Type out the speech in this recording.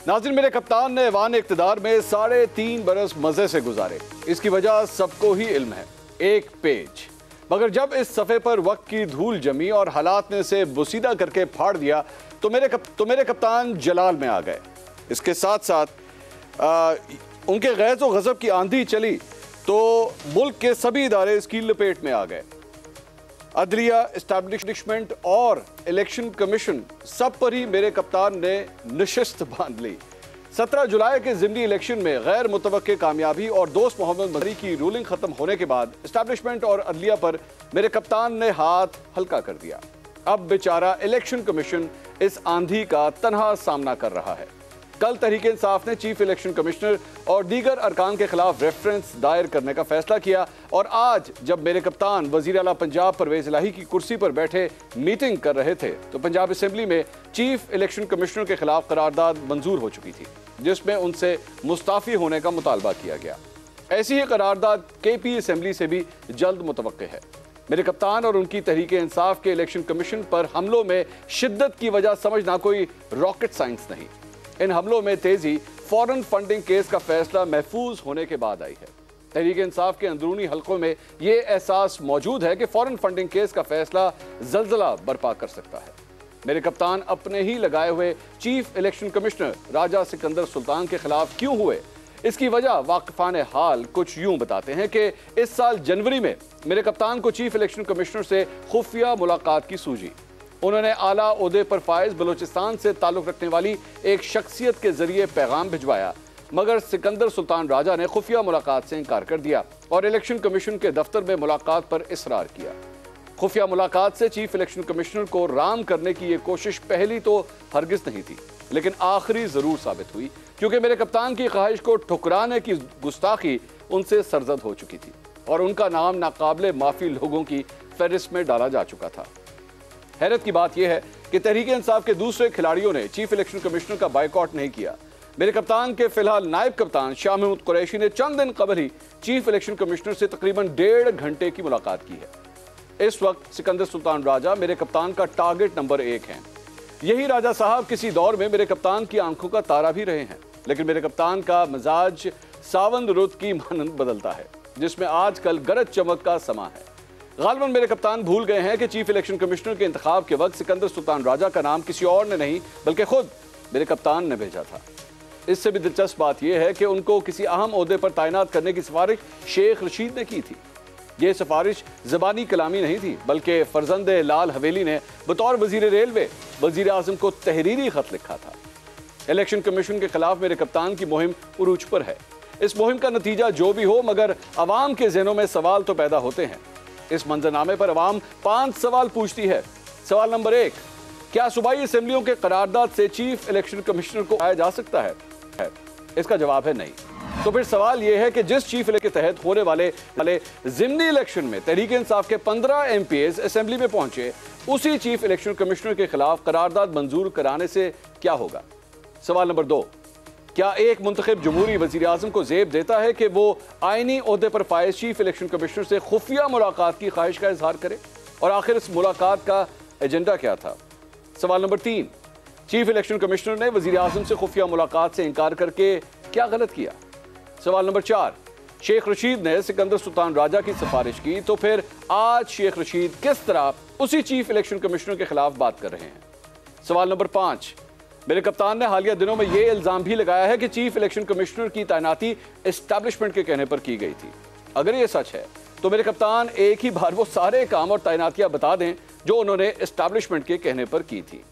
नाज़रीन, मेरे कप्तान ने ऐवान इक़्तिदार में 3.5 बरस मज़े से गुजारे। इसकी वजह सबको ही इल्म है, एक पेज। मगर जब इस सफ़े पर वक्त की धूल जमी और हालात ने इसे बुसीदा करके फाड़ दिया तो मेरे कप्तान जलाल में आ गए। इसके साथ साथ उनके गैज़ व गज़ब की आंधी चली तो मुल्क के सभी इदारे इसकी लपेट में आ गए। अदलिया, एस्टैब्लिशमेंट और इलेक्शन कमीशन सब पर ही मेरे कप्तान ने नशिस्त बांध ली। 17 जुलाई के ज़िमनी इलेक्शन में गैर मुतवक्के कामयाबी और दोस्त मोहम्मद मदनी की रूलिंग खत्म होने के बाद एस्टैब्लिशमेंट और अदलिया पर मेरे कप्तान ने हाथ हल्का कर दिया। अब बेचारा इलेक्शन कमीशन इस आंधी का तन्हा सामना कर रहा है। कल तहरीक इंसाफ ने चीफ इलेक्शन कमिश्नर और दीगर अरकान के खिलाफ रेफरेंस दायर करने का फैसला किया और आज जब मेरे कप्तान वजीर आला पंजाब परवेज इलाही की कुर्सी पर बैठे मीटिंग कर रहे थे तो पंजाब असेंबली में चीफ इलेक्शन कमिश्नर के खिलाफ करारदाद मंजूर हो चुकी थी जिसमें उनसे मुस्ताफी होने का मुतालबा किया गया। ऐसी ही करारदाद KP असेंबली से भी जल्द मुतवक्के है। मेरे कप्तान और उनकी तहरीक इंसाफ के इलेक्शन कमीशन पर हमलों में शिद्दत की वजह समझना कोई रॉकेट साइंस नहीं। इन हमलों में तेजी फॉरेन फंडिंग केस का फैसला महफूज होने के बाद आई है। तहरीक इंसाफ के अंदरूनी हलकों में यह एहसास मौजूद है कि फॉरेन फंडिंग केस का फैसला जल्जला बर्पा कर सकता है। मेरे कप्तान अपने ही लगाए हुए चीफ इलेक्शन कमिश्नर राजा सिकंदर सुल्तान के खिलाफ क्यों हुए, इसकी वजह वाकिफान हाल कुछ यूं बताते हैं कि इस साल जनवरी में मेरे कप्तान को चीफ इलेक्शन कमिश्नर से खुफिया मुलाकात की सूझी। उन्होंने आला ओहदे पर फायज बलोचिस्तान से ताल्लुक रखने वाली एक शख्सियत के जरिए पैगाम भिजवाया, मगर सिकंदर सुल्तान राजा ने खुफिया मुलाकात से इनकार कर दिया और इलेक्शन कमीशन के दफ्तर में मुलाकात पर इसरार किया। खुफिया मुलाकात से चीफ इलेक्शन कमिश्नर को राम करने की यह कोशिश पहली तो हरगिज नहीं थी, लेकिन आखिरी जरूर साबित हुई क्योंकि मेरे कप्तान की ख्वाहिश को ठुकराने की गुस्ताखी उनसे सरजद हो चुकी थी और उनका नाम नाकाबिले माफी लोगों की फहरिस्त में डाला जा चुका था। हैरत की बात यह है कि तहरीक इंसाफ के दूसरे खिलाड़ियों ने चीफ इलेक्शन कमिश्नर का बायकॉट नहीं किया। मेरे कप्तान के फिलहाल नायब कप्तान शाह महमूद कुरैशी ने चंद दिन कबल ही चीफ इलेक्शन कमिश्नर से तकरीबन 1.5 घंटे की मुलाकात की है। इस वक्त सिकंदर सुल्तान राजा मेरे कप्तान का टारगेट नंबर 1 है। यही राजा साहब किसी दौर में मेरे कप्तान की आंखों का तारा भी रहे हैं, लेकिन मेरे कप्तान का मिजाज सावंद रुत की मानंद बदलता है जिसमें आजकल गरज चमक का समा है। गालिबन मेरे कप्तान भूल गए हैं कि चीफ इलेक्शन कमिश्नर के इंतखाब के वक्त सिकंदर सुल्तान राजा का नाम किसी और ने नहीं बल्कि खुद मेरे कप्तान ने भेजा था। इससे भी दिलचस्प बात यह है कि उनको किसी अहम ओहदे पर तैनात करने की सिफारिश शेख रशीद ने की थी। यह सिफारिश ज़बानी कलामी नहीं थी बल्कि फर्जंद लाल हवेली ने बतौर वजीर रेलवे वजीर आजम को तहरीरी खत लिखा था। इलेक्शन कमीशन के खिलाफ मेरे कप्तान की मुहिम उरूज पर है। इस मुहिम का नतीजा जो भी हो मगर अवाम के जहनों में सवाल तो पैदा होते हैं। इस मंजरनामे पर अवाम 5 सवाल पूछती है। सवाल नंबर 1, क्या सूबाई असेंबलियों के करारदाद से चीफ इलेक्शन कमिश्नर को आया जा सकता है? इसका जवाब है नहीं। तो फिर सवाल यह है कि जिस चीफ इलेक्शन के तहत होने वाले ज़िमनी इलेक्शन में तहरीक इंसाफ के 15 MPs असेंबली में पहुंचे, उसी चीफ इलेक्शन कमिश्नर के खिलाफ करारदाद मंजूर कराने से क्या होगा? सवाल नंबर 2, क्या एक मुंतखब जमहूरी वजीर आजम को जेब देता है कि वो आईनी ओहदे पर फायज चीफ इलेक्शन कमिश्नर से खुफिया मुलाकात की ख्वाहिश का इजहार करे? और आखिर इस मुलाकात का एजेंडा क्या था? सवाल नंबर 3, चीफ इलेक्शन कमिश्नर ने वजीर आजम से खुफिया मुलाकात से इनकार करके क्या गलत किया? सवाल नंबर 4, शेख रशीद ने सिकंदर सुल्तान राजा की सिफारिश की तो फिर आज शेख रशीद किस तरह उसी चीफ इलेक्शन कमिश्नर के खिलाफ बात कर रहे हैं? सवाल नंबर 5, मेरे कप्तान ने हालिया दिनों में यह इल्जाम भी लगाया है कि चीफ इलेक्शन कमिश्नर की तैनाती एस्टैब्लिशमेंट के कहने पर की गई थी। अगर यह सच है तो मेरे कप्तान एक ही बार वो सारे काम और तैनातियां बता दें जो उन्होंने एस्टैब्लिशमेंट के कहने पर की थी।